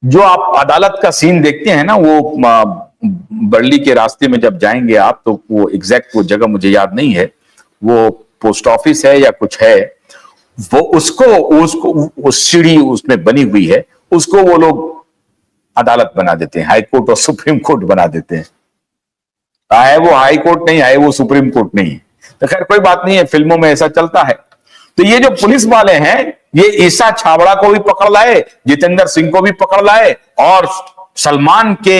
जो आप अदालत का सीन देखते हैं ना, वो बरली के रास्ते में जब जाएंगे आप, तो वो एग्जैक्ट वो जगह मुझे याद नहीं है, वो पोस्ट ऑफिस है या कुछ है, वो उसको उस सीढ़ी उसमें बनी हुई है, उसको वो लोग अदालत बना देते हैं, हाई कोर्ट और सुप्रीम कोर्ट बना देते हैं। है वो हाई कोर्ट नहीं है, वो सुप्रीम कोर्ट नहीं है। तो खैर कोई बात नहीं है, फिल्मों में ऐसा चलता है। तो ये जो पुलिस वाले हैं, ये ईसा छाबड़ा को भी पकड़ लाए, जितेंद्र सिंह को भी पकड़ लाए, और सलमान के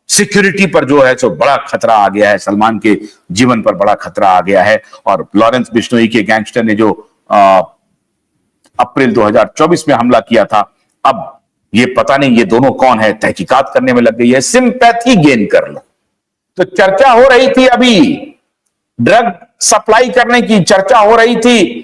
सिक्योरिटी पर जो है सो बड़ा खतरा आ गया है, सलमान के जीवन पर बड़ा खतरा आ गया है। और लॉरेंस बिश्नोई के गैंगस्टर ने जो अप्रैल 2024 में हमला किया था, अब ये पता नहीं ये दोनों कौन है, तहकीकात करने में लग गई है, सिंपैथी गेन कर लो। तो चर्चा हो रही थी, अभी ड्रग सप्लाई करने की चर्चा हो रही थी,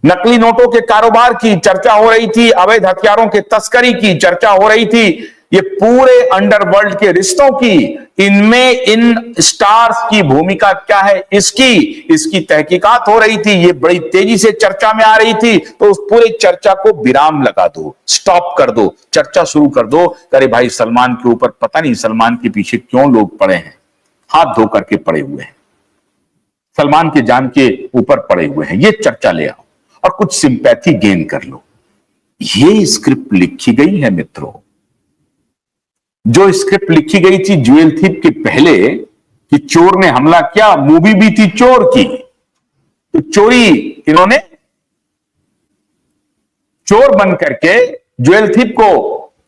नकली नोटों के कारोबार की चर्चा हो रही थी, अवैध हथियारों के तस्करी की चर्चा हो रही थी, ये पूरे अंडरवर्ल्ड के रिश्तों की, इनमें इन स्टार्स की भूमिका क्या है, इसकी तहकीकात हो रही थी। ये बड़ी तेजी से चर्चा में आ रही थी। तो उस पूरे चर्चा को विराम लगा दो, स्टॉप कर दो, चर्चा शुरू कर दो। अरे भाई, सलमान के ऊपर पता नहीं सलमान के पीछे क्यों लोग पड़े हैं, हाथ धो करके पड़े हुए हैं, सलमान के जान के ऊपर पड़े हुए हैं, ये चर्चा ले आओ और कुछ सिंपैथी गेन कर लो। ये स्क्रिप्ट लिखी गई है मित्रों, जो स्क्रिप्ट लिखी गई थी ज्वेल थीप के पहले कि चोर ने हमला किया, मूवी भी थी चोर की, तो चोरी इन्होंने चोर बन करके ज्वेल थीप को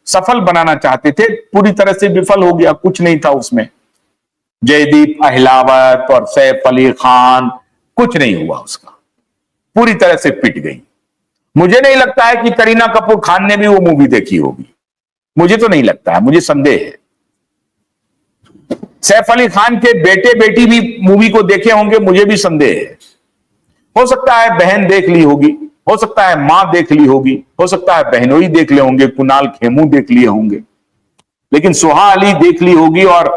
सफल बनाना चाहते थे, पूरी तरह से विफल हो गया, कुछ नहीं था उसमें। जयदीप अहिलावत और सैफ अली खान, कुछ नहीं हुआ उसका, पूरी तरह से पिट गई। मुझे नहीं लगता है कि करीना कपूर खान ने भी वो मूवी देखी होगी, मुझे तो नहीं लगता है, मुझे संदेह है। सैफ अली खान के बेटे बेटी भी मूवी को देखे होंगे, मुझे भी संदेह है। हो सकता है बहन देख ली होगी, हो सकता है मां देख ली होगी, हो सकता है बहनोई देख ले होंगे, कुणाल खेमू देख लिए होंगे, लेकिन सुहा अली देख ली होगी और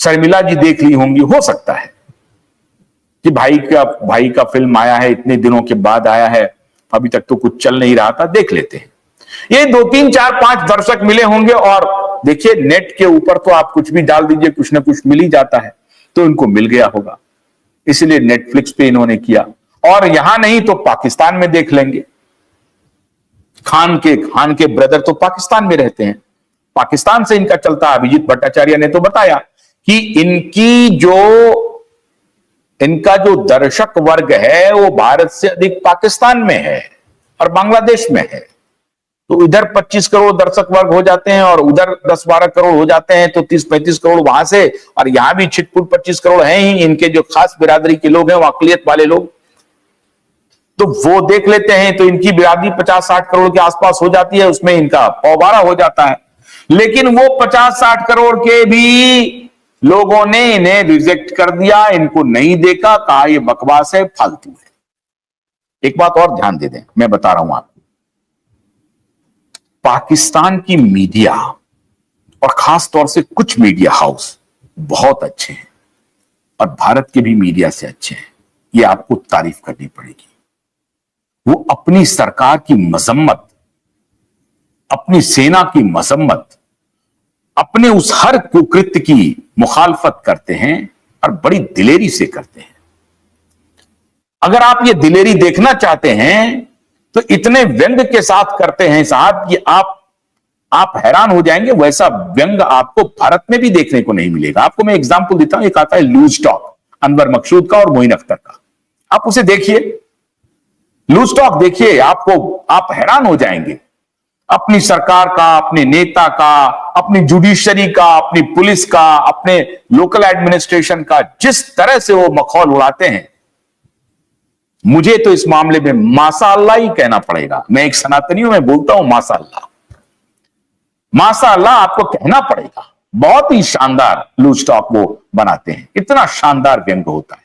शर्मिला जी देख ली होंगी। हो सकता है कि भाई का फिल्म आया है, इतने दिनों के बाद आया है, अभी तक तो कुछ चल नहीं रहा था, देख लेते हैं। ये 2 3 4 5 दर्शक मिले होंगे, और देखिए नेट के ऊपर तो आप कुछ भी डाल दीजिए, कुछ ना कुछ मिल ही जाता है, तो इनको मिल गया होगा, इसलिए नेटफ्लिक्स पे इन्होंने किया। और यहां नहीं तो पाकिस्तान में देख लेंगे। खान के ब्रदर तो पाकिस्तान में रहते हैं, पाकिस्तान से इनका चलता। अभिजीत भट्टाचार्य ने तो बताया कि इनका जो दर्शक वर्ग है वो भारत से अधिक पाकिस्तान में है और बांग्लादेश में है। तो इधर 25 करोड़ दर्शक वर्ग हो जाते हैं और उधर 10-12 करोड़ हो जाते हैं, तो 30-35 करोड़ वहां से, और यहां भी छिटपुट 25 करोड़ हैं ही, इनके जो खास बिरादरी के लोग हैं, वो अकलियत वाले लोग, तो वो देख लेते हैं। तो इनकी बिरादरी 50-60 करोड़ के आसपास हो जाती है, उसमें इनका पौबारा हो जाता है। लेकिन वो 50-60 करोड़ के भी लोगों ने इन्हें रिजेक्ट कर दिया, इनको नहीं देखा, कहा ये बकवास है, फालतू है। एक बात और ध्यान दे दें, मैं बता रहा हूं आपको, पाकिस्तान की मीडिया और खास तौर से कुछ मीडिया हाउस बहुत अच्छे हैं और भारत के भी मीडिया से अच्छे हैं, ये आपको तारीफ करनी पड़ेगी। वो अपनी सरकार की मजम्मत, अपनी सेना की मजम्मत, अपने उस हर कुकृत्य की मुखालफत करते हैं और बड़ी दिलेरी से करते हैं। अगर आप ये दिलेरी देखना चाहते हैं तो इतने व्यंग के साथ करते हैं साहब कि आप हैरान हो जाएंगे। वैसा व्यंग आपको भारत में भी देखने को नहीं मिलेगा। आपको मैं एग्जांपल देता हूं, एक आता है लूज टॉक, अनवर मकसूद का और मोइन अख्तर का। आप उसे देखिए, लूज टॉक देखिए, आप हैरान हो जाएंगे। अपनी सरकार का, अपने नेता का, अपनी जुडिशरी का, अपनी पुलिस का, अपने लोकल एडमिनिस्ट्रेशन का जिस तरह से वो मखौल उड़ाते हैं, मुझे तो इस मामले में माशाअल्लाह ही कहना पड़ेगा। मैं एक सनातनी हूं, मैं बोलता हूं माशाअल्लाह, माशाअल्लाह आपको कहना पड़ेगा। बहुत ही शानदार लूज टॉक वो बनाते हैं, इतना शानदार व्यंग होता है।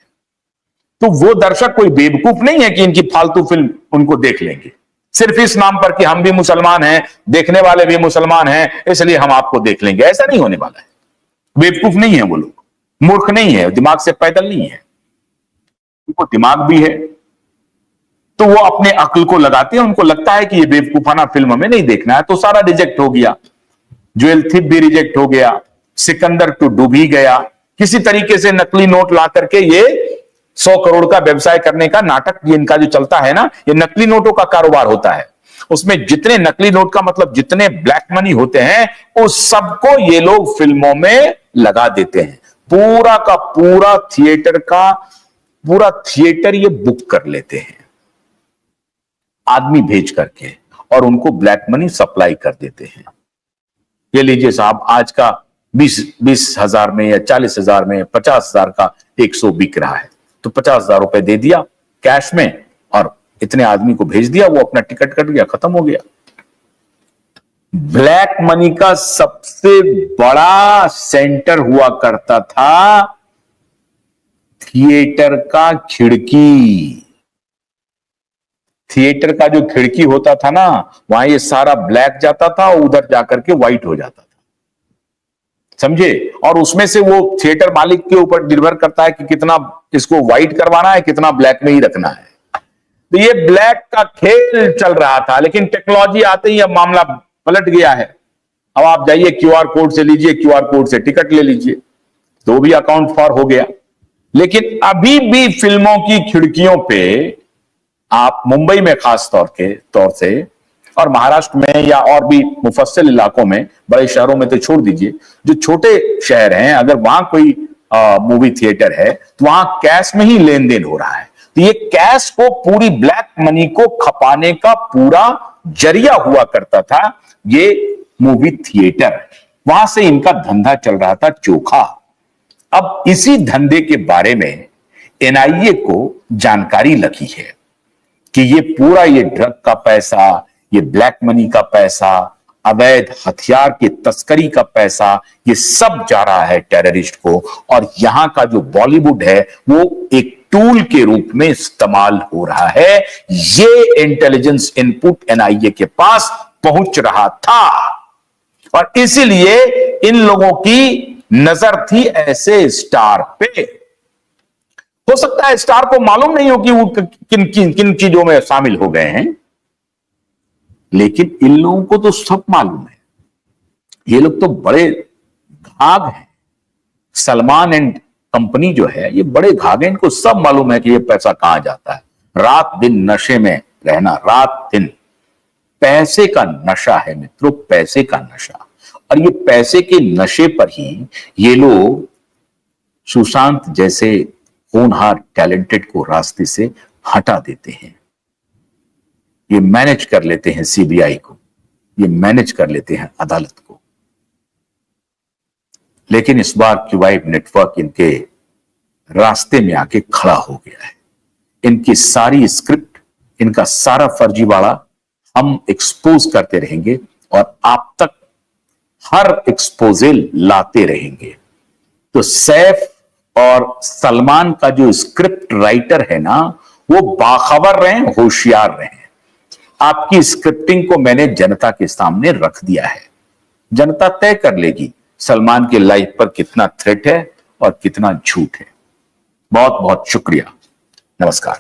तो वो दर्शक कोई बेवकूफ नहीं है कि इनकी फालतू फिल्म उनको देख लेंगे सिर्फ इस नाम पर कि हम भी मुसलमान हैं, देखने वाले भी मुसलमान हैं, इसलिए हम आपको देख लेंगे। ऐसा नहीं होने वाला है। बेवकूफ नहीं है वो लोग, मूर्ख नहीं है, दिमाग से पैदल नहीं है, उनको दिमाग भी है। तो वो अपने अक्ल को लगाते हैं, उनको लगता है कि ये बेवकूफाना फिल्म हमें नहीं देखना है, तो सारा रिजेक्ट हो गया। ज्वेल थिप भी रिजेक्ट हो गया, सिकंदर टू डूब ही गया। किसी तरीके से नकली नोट ला करके ये 100 करोड़ का व्यवसाय करने का नाटक ये इनका जो चलता है ना, ये नकली नोटों का कारोबार होता है। उसमें जितने नकली नोट का मतलब जितने ब्लैक मनी होते हैं उस सबको ये लोग फिल्मों में लगा देते हैं। पूरा का पूरा थिएटर ये बुक कर लेते हैं आदमी भेज करके, और उनको ब्लैक मनी सप्लाई कर देते हैं। ये लीजिए साहब, आज का 20 हजार में या 40 हजार में 50 हजार का 100 बिक रहा है, तो 50 हजार रुपए दे दिया कैश में और इतने आदमी को भेज दिया, वो अपना टिकट कट गया, खत्म हो गया। ब्लैक मनी का सबसे बड़ा सेंटर हुआ करता था थिएटर का खिड़की। थिएटर का जो खिड़की होता था ना, वहां ये सारा ब्लैक जाता था और उधर जाकर के व्हाइट हो जाता था, समझे। और उसमें से वो थिएटर मालिक के ऊपर निर्भर करता है कि कितना इसको व्हाइट करवाना है, कितना ब्लैक में ही रखना है। तो ये ब्लैक का खेल चल रहा था, लेकिन टेक्नोलॉजी आते ही अब मामला पलट गया है। अब आप जाइए क्यूआर कोड से लीजिए, क्यूआर कोड से टिकट ले लीजिए, तो भी अकाउंट फॉर हो गया। लेकिन अभी भी फिल्मों की खिड़कियों पे आप मुंबई में खास तौर से और महाराष्ट्र में या और भी मुफस्सिल इलाकों में, बड़े शहरों में तो छोड़ दीजिए, जो छोटे शहर हैं, अगर वहां कोई मूवी थिएटर है तो वहां कैश में ही लेन देन हो रहा है। तो ये कैश को, पूरी ब्लैक मनी को खपाने का पूरा जरिया हुआ करता था ये मूवी थिएटर। वहां से इनका धंधा चल रहा था चोखा। अब इसी धंधे के बारे में एनआईए को जानकारी लगी है कि ये पूरा ये ड्रग का पैसा, ये ब्लैक मनी का पैसा, अवैध हथियार की तस्करी का पैसा, ये सब जा रहा है टेररिस्ट को, और यहां का जो बॉलीवुड है वो एक टूल के रूप में इस्तेमाल हो रहा है। ये इंटेलिजेंस इनपुट एनआईए के पास पहुंच रहा था और इसीलिए इन लोगों की नजर थी ऐसे स्टार पे। हो सकता है स्टार को मालूम नहीं हो कि वो किन चीजों में शामिल हो गए हैं, लेकिन इन लोगों को तो सब मालूम है। ये लोग तो बड़े घाघ हैं। सलमान एंड कंपनी जो है ये बड़े घाघ हैं, इनको सब मालूम है कि ये पैसा कहां जाता है। रात दिन नशे में रहना, रात दिन पैसे का नशा है मित्रों, पैसे का नशा। और ये पैसे के नशे पर ही ये लोग सुशांत जैसे होनहार टैलेंटेड को रास्ते से हटा देते हैं। ये मैनेज कर लेते हैं सीबीआई को, ये मैनेज कर लेते हैं अदालत को। लेकिन इस बार क्यूबाइब नेटवर्क इनके रास्ते में आके खड़ा हो गया है। इनकी सारी स्क्रिप्ट, इनका सारा फर्जीवाड़ा हम एक्सपोज करते रहेंगे और आप तक हर एक्सपोजे लाते रहेंगे। तो सैफ और सलमान का जो स्क्रिप्ट राइटर है ना, वो बाखबर रहे, होशियार रहे। आपकी स्क्रिप्टिंग को मैंने जनता के सामने रख दिया है। जनता तय कर लेगी सलमान के लाइफ पर कितना थ्रेट है और कितना झूठ है। बहुत बहुत शुक्रिया। नमस्कार।